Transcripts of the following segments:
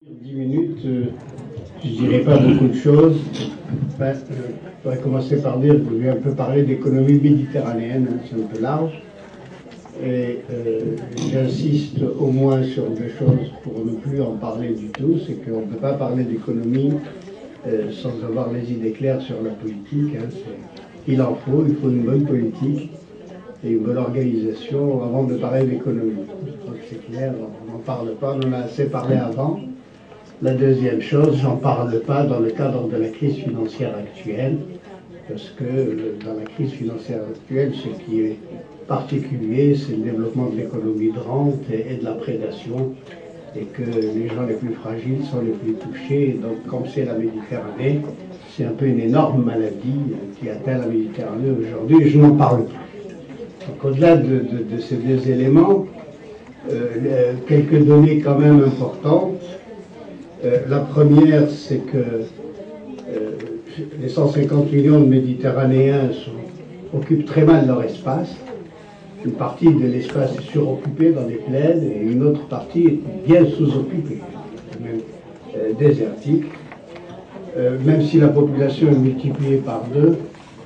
10 minutes, je dirais pas beaucoup de choses. Enfin, je pourrais commencer par dire que je vais un peu parler d'économie méditerranéenne, hein, c'est un peu large. Et j'insiste au moins sur deux choses pour ne plus en parler du tout, c'est qu'on ne peut pas parler d'économie sans avoir les idées claires sur la politique. Hein, il faut une bonne politique et une bonne organisation avant de parler d'économie. Je crois que c'est clair, on n'en parle pas, on en a assez parlé avant. La deuxième chose, j'en parle pas dans le cadre de la crise financière actuelle, parce que dans la crise financière actuelle, ce qui est particulier, c'est le développement de l'économie de rente et de la prédation, et que les gens les plus fragiles sont les plus touchés. Donc, comme c'est la Méditerranée, c'est un peu une énorme maladie qui atteint la Méditerranée aujourd'hui, et je n'en parle pas. Donc, au-delà de ces deux éléments, quelques données quand même importantes. La première, c'est que les 150 millions de Méditerranéens occupent très mal leur espace. Une partie de l'espace est suroccupée dans les plaines et une autre partie est bien sous-occupée, même désertique. Même si la population est multipliée par deux,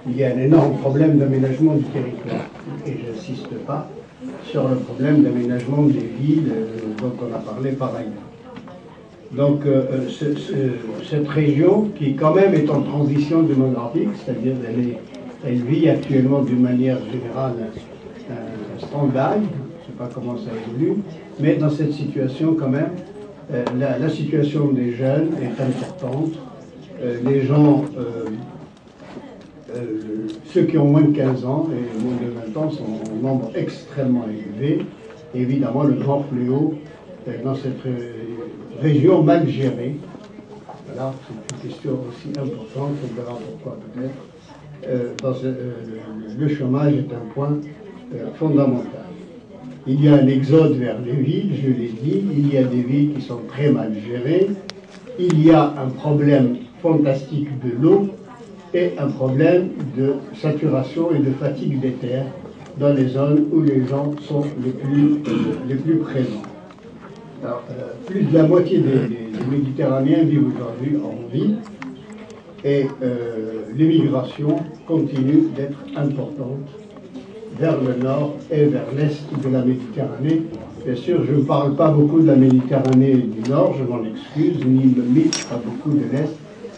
il y a un énorme problème d'aménagement du territoire. Et je n'insiste pas sur le problème d'aménagement des villes dont on a parlé par ailleurs. Donc cette région, qui quand même est en transition démographique, c'est-à-dire elle vit actuellement d'une manière générale un stand-by, je ne sais pas comment ça évolue, mais dans cette situation quand même, la situation des jeunes est importante. Les gens, ceux qui ont moins de 15 ans et moins de 20 ans sont en nombre extrêmement élevé. Et évidemment, le grand fléau dans cette région mal gérée. Voilà, c'est une question aussi importante, on verra pourquoi peut-être. Le chômage est un point fondamental. Il y a un exode vers les villes, je l'ai dit, il y a des villes qui sont très mal gérées, il y a un problème fantastique de l'eau et un problème de saturation et de fatigue des terres dans les zones où les gens sont les plus présents. Alors, plus de la moitié des Méditerranéens vivent aujourd'hui en ville et l'immigration continue d'être importante vers le nord et vers l'est de la Méditerranée. Bien sûr, je ne parle pas beaucoup de la Méditerranée du nord, je m'en excuse, ni me limite pas beaucoup de l'est,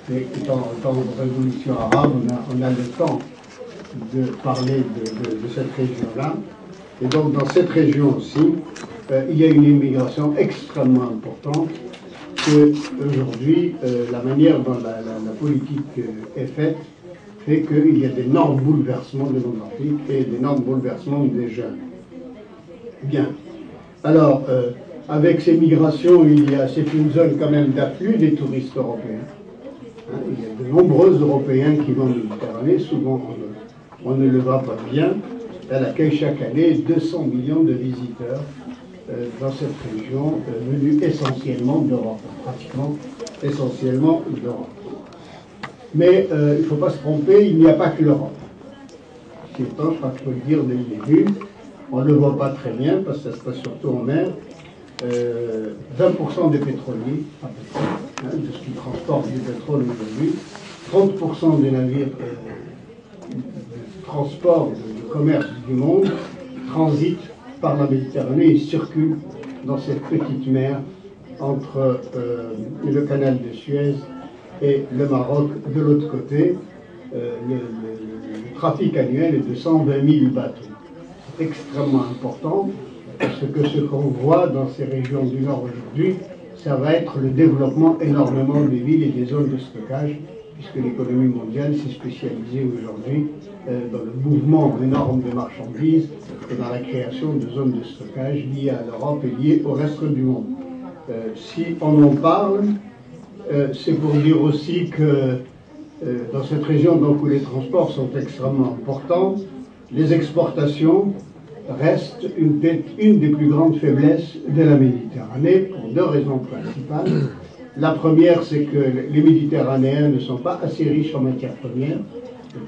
mais étant en temps de révolution arabe, on a le temps de parler de cette région-là. Et donc, dans cette région aussi, il y a une immigration extrêmement importante que aujourd'hui, la manière dont la politique est faite fait qu'il y a d'énormes bouleversements démographiques et d'énormes bouleversements des jeunes. Bien. Alors, avec ces migrations, c'est une zone quand même d'afflux des touristes européens. Hein, il y a de nombreux Européens qui vont en Méditerranée, souvent on ne le voit pas bien. Elle accueille chaque année 200 millions de visiteurs dans cette région, venus essentiellement d'Europe, pratiquement essentiellement d'Europe. Mais il ne faut pas se tromper, il n'y a pas que l'Europe. Je crois qu'il faut le dire dès le début. On ne le voit pas très bien parce que ça se passe surtout en mer. 20% des pétroliers, à peu près, hein, de ce qui transporte du pétrole aujourd'hui, 30% des navires de transport, de commerce du monde transitent par la Méditerranée et circulent dans cette petite mer entre le canal de Suez et le Maroc de l'autre côté. Le trafic annuel est de 120 000 bateaux. C'est extrêmement important parce que ce qu'on voit dans ces régions du Nord aujourd'hui, ça va être le développement énormément des villes et des zones de stockage, puisque l'économie mondiale s'est spécialisée aujourd'hui dans le mouvement énorme de marchandises et dans la création de zones de stockage liées à l'Europe et liées au reste du monde. Si on en parle, c'est pour dire aussi que dans cette région donc, où les transports sont extrêmement importants, les exportations restent une des plus grandes faiblesses de la Méditerranée pour deux raisons principales. La première, c'est que les Méditerranéens ne sont pas assez riches en matières premières.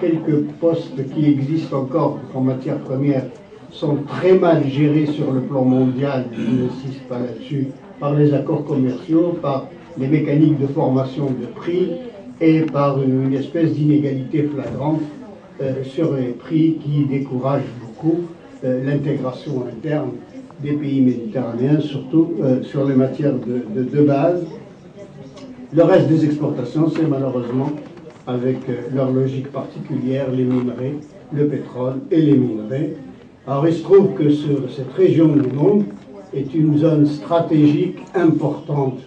Quelques postes qui existent encore en matières premières sont très mal gérés sur le plan mondial, je n'insiste pas là-dessus, par les accords commerciaux, par les mécaniques de formation de prix et par une espèce d'inégalité flagrante sur les prix qui décourage beaucoup l'intégration interne des pays méditerranéens, surtout sur les matières de base. Le reste des exportations, c'est malheureusement, avec leur logique particulière, les minerais, le pétrole et les minerais. Alors il se trouve que cette région du monde est une zone stratégique importante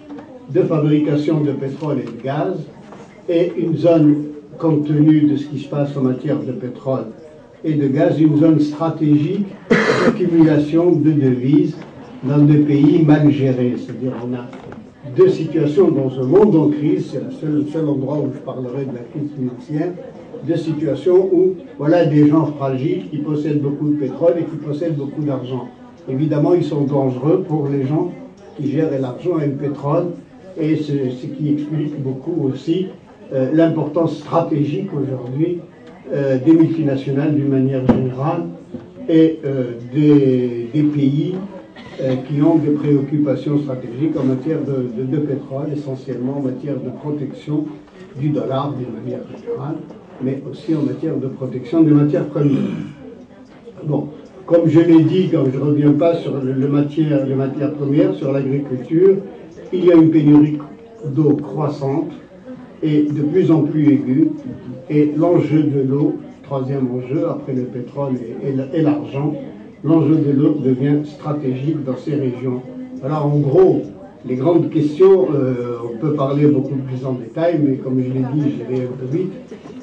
de fabrication de pétrole et de gaz, et une zone, compte tenu de ce qui se passe en matière de pétrole et de gaz, une zone stratégique d'accumulation de devises dans des pays mal gérés. C'est-à-dire on a deux situations dans ce monde en crise, c'est le seul endroit où je parlerai de la crise financière, deux situations où voilà des gens fragiles qui possèdent beaucoup de pétrole et qui possèdent beaucoup d'argent. Évidemment, ils sont dangereux pour les gens qui gèrent l'argent et le pétrole, et ce qui explique beaucoup aussi l'importance stratégique aujourd'hui des multinationales d'une manière générale et des pays qui ont des préoccupations stratégiques en matière de pétrole, essentiellement en matière de protection du dollar d'une manière générale, mais aussi en matière de protection des matières premières. Bon, comme je l'ai dit, quand je ne reviens pas sur les matières premières, sur l'agriculture, il y a une pénurie d'eau croissante et de plus en plus aiguë, et l'enjeu de l'eau, troisième enjeu après le pétrole et l'argent, l'enjeu de l'eau devient stratégique dans ces régions. Alors en gros, les grandes questions, on peut parler beaucoup plus en détail, mais comme je l'ai dit, je vais un peu vite,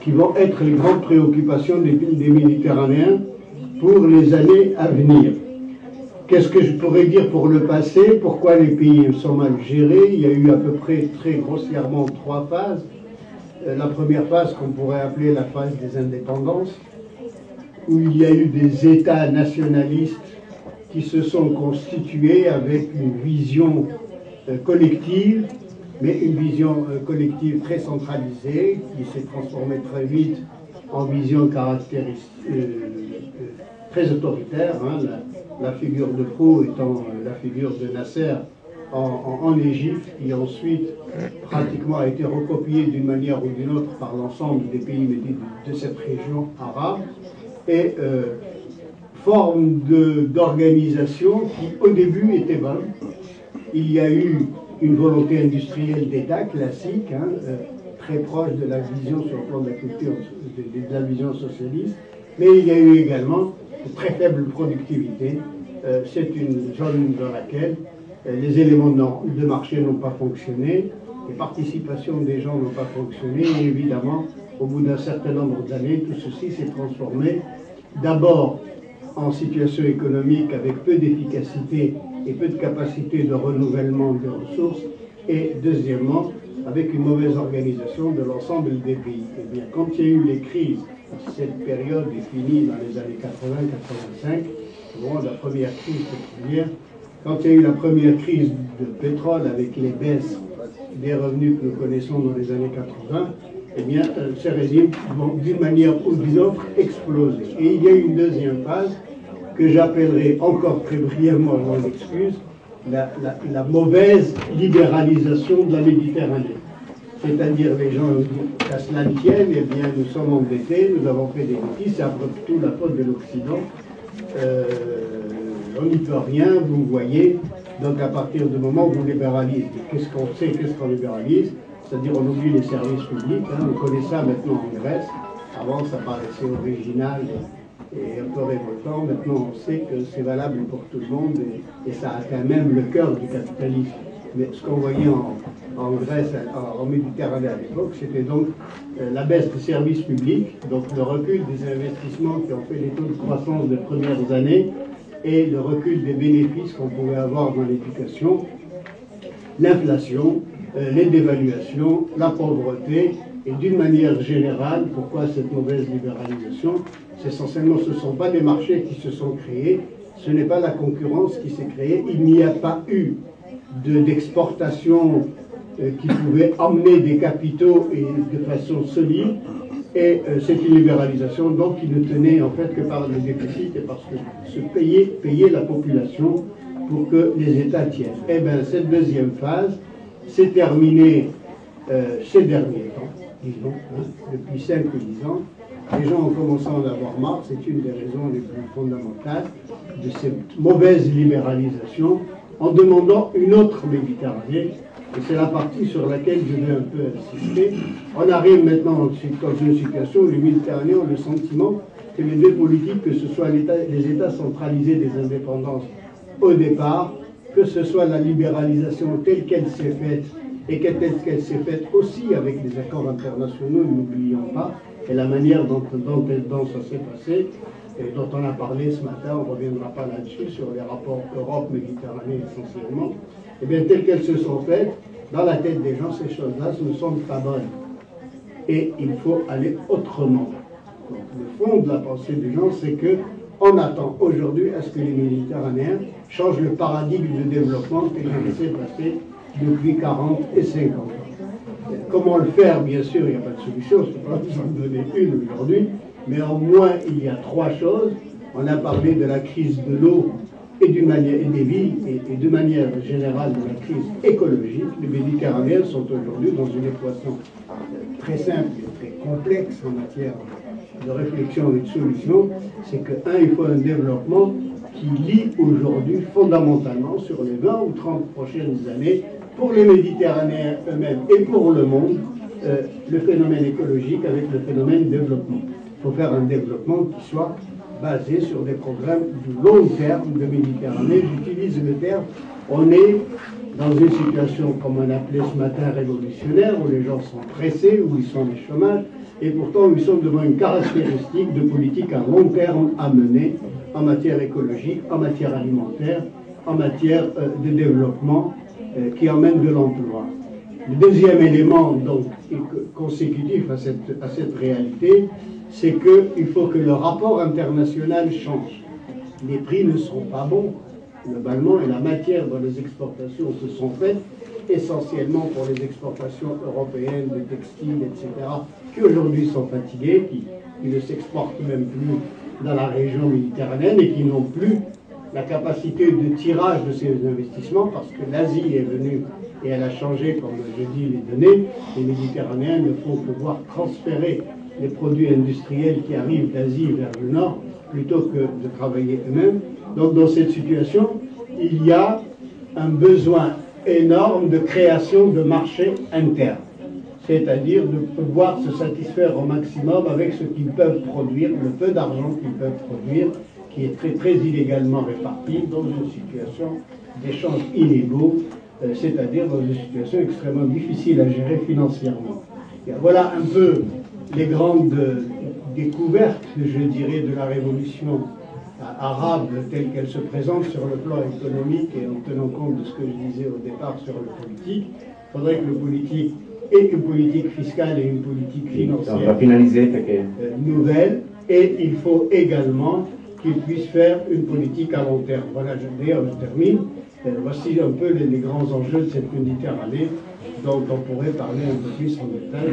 qui vont être les grandes préoccupations des Méditerranéens pour les années à venir. Qu'est-ce que je pourrais dire pour le passé? Pourquoi les pays sont mal gérés? Il y a eu à peu près, très grossièrement, trois phases. La première phase qu'on pourrait appeler la phase des indépendances, où il y a eu des États nationalistes qui se sont constitués avec une vision collective, mais une vision collective très centralisée, qui s'est transformée très vite en vision caractéristique, très autoritaire, hein, la figure de proue étant la figure de Nasser en Égypte, qui ensuite pratiquement a été recopiée d'une manière ou d'une autre par l'ensemble des pays de cette région arabe, et forme d'organisation qui au début était bonne. Il y a eu une volonté industrielle d'État classique, hein, très proche de la vision sur le plan de la culture, de la vision socialiste, mais il y a eu également une très faible productivité. C'est une zone dans laquelle les éléments de marché n'ont pas fonctionné, les participations des gens n'ont pas fonctionné, et évidemment, au bout d'un certain nombre d'années, tout ceci s'est transformé d'abord en situation économique avec peu d'efficacité et peu de capacité de renouvellement des ressources, et deuxièmement, avec une mauvaise organisation de l'ensemble des pays. Eh bien, quand il y a eu les crises, cette période est finie dans les années 80-85, au moment de la première crise pétrolière, quand il y a eu la première crise de pétrole avec les baisses des revenus que nous connaissons dans les années 80, eh bien, ces régimes vont d'une manière ou d'une autre exploser. Et il y a une deuxième phase que j'appellerai encore très brièvement, je m'en excuse, la mauvaise libéralisation de la Méditerranée. C'est-à-dire, les gens disent qu'à cela ne tienne, eh bien, nous sommes endettés, nous avons fait des bêtises, c'est après tout la faute de l'Occident. On n'y peut rien, vous voyez. Donc, à partir du moment où vous libéralisez, qu'est-ce qu'on sait, qu'est-ce qu'on libéralise? C'est-à-dire, on oublie les services publics. Hein, on connaît ça maintenant en Grèce. Avant, ça paraissait original et un peu révoltant. Maintenant, on sait que c'est valable pour tout le monde et ça atteint même le cœur du capitalisme. Mais ce qu'on voyait en Grèce, en Méditerranée à l'époque, c'était donc la baisse des services publics, donc le recul des investissements qui ont fait les taux de croissance des premières années et le recul des bénéfices qu'on pouvait avoir dans l'éducation, l'inflation, les dévaluations, la pauvreté, et d'une manière générale, pourquoi cette mauvaise libéralisation? C'est essentiellement, ce ne sont pas des marchés qui se sont créés, ce n'est pas la concurrence qui s'est créée, il n'y a pas eu d'exportation qui pouvait emmener des capitaux et de façon solide, et c'est une libéralisation donc qui ne tenait en fait que par le déficit et parce que se payer la population pour que les États tiennent. Eh bien, cette deuxième phase s'est terminée ces derniers temps, disons, depuis 5 ou 10 ans. Les gens ont commencé à en avoir marre, c'est une des raisons les plus fondamentales de cette mauvaise libéralisation, en demandant une autre Méditerranée, et c'est la partie sur laquelle je vais un peu insister. On arrive maintenant dans une situation où les Méditerranéens ont le sentiment que les deux politiques, que ce soit les États centralisés des indépendances au départ, que ce soit la libéralisation telle qu'elle s'est faite, et telle qu'elle s'est faite aussi avec les accords internationaux, n'oublions pas, et la manière dont ça s'est passé, et dont on a parlé ce matin, on ne reviendra pas là-dessus, sur les rapports Europe-Méditerranée essentiellement, et bien telles qu'elles se sont faites, dans la tête des gens, ces choses-là ne sont pas bonnes. Et il faut aller autrement. Donc, le fond de la pensée des gens, c'est qu'on attend aujourd'hui à ce que les Méditerranéens changent le paradigme de développement tel qu'il s'est passé depuis 40 et 50 ans. Comment le faire, bien sûr, il n'y a pas de solution, je ne peux pas vous en donner une aujourd'hui, mais au moins il y a 3 choses. On a parlé de la crise de l'eau et des villes, et de manière générale de la crise écologique. Les Méditerranéens sont aujourd'hui dans une équation très simple et très complexe en matière de réflexion et de solution. C'est que, il faut un développement qui lie aujourd'hui fondamentalement sur les 20 ou 30 prochaines années, pour les Méditerranéens eux-mêmes et pour le monde, le phénomène écologique avec le phénomène développement. Il faut faire un développement qui soit basé sur des programmes du long terme de Méditerranée. J'utilise le terme, on est dans une situation, comme on appelait ce matin, révolutionnaire, où les gens sont pressés, où ils sont au chômage, et pourtant ils sont devant une caractéristique de politique à long terme à mener en matière écologique, en matière alimentaire, en matière de développement qui emmène de l'emploi. Le deuxième élément donc, consécutif à cette réalité, c'est qu'il faut que le rapport international change. Les prix ne sont pas bons, globalement, et la matière dont les exportations se sont faites, essentiellement pour les exportations européennes de textiles, etc., qui aujourd'hui sont fatiguées, qui ne s'exportent même plus dans la région méditerranéenne et qui n'ont plus la capacité de tirage de ces investissements, parce que l'Asie est venue et elle a changé, comme je dis, les données. Les Méditerranéens ne font que voir transférer les produits industriels qui arrivent d'Asie vers le Nord, plutôt que de travailler eux-mêmes. Donc dans cette situation, il y a un besoin énorme de création de marchés internes, c'est-à-dire de pouvoir se satisfaire au maximum avec ce qu'ils peuvent produire, le peu d'argent qu'ils peuvent produire, qui est très, très illégalement réparti dans une situation d'échanges illégaux, c'est-à-dire dans une situation extrêmement difficile à gérer financièrement. Et voilà un peu les grandes découvertes, je dirais, de la révolution arabe telle qu'elle se présente sur le plan économique et en tenant compte de ce que je disais au départ sur le politique. Il faudrait que le politique ait une politique fiscale et une politique financière nouvelle, et il faut également qu'il puisse faire une politique à long terme. Voilà, d'ailleurs, je termine. Voici un peu les grands enjeux de cette Méditerranée dont on pourrait parler un peu plus en détail.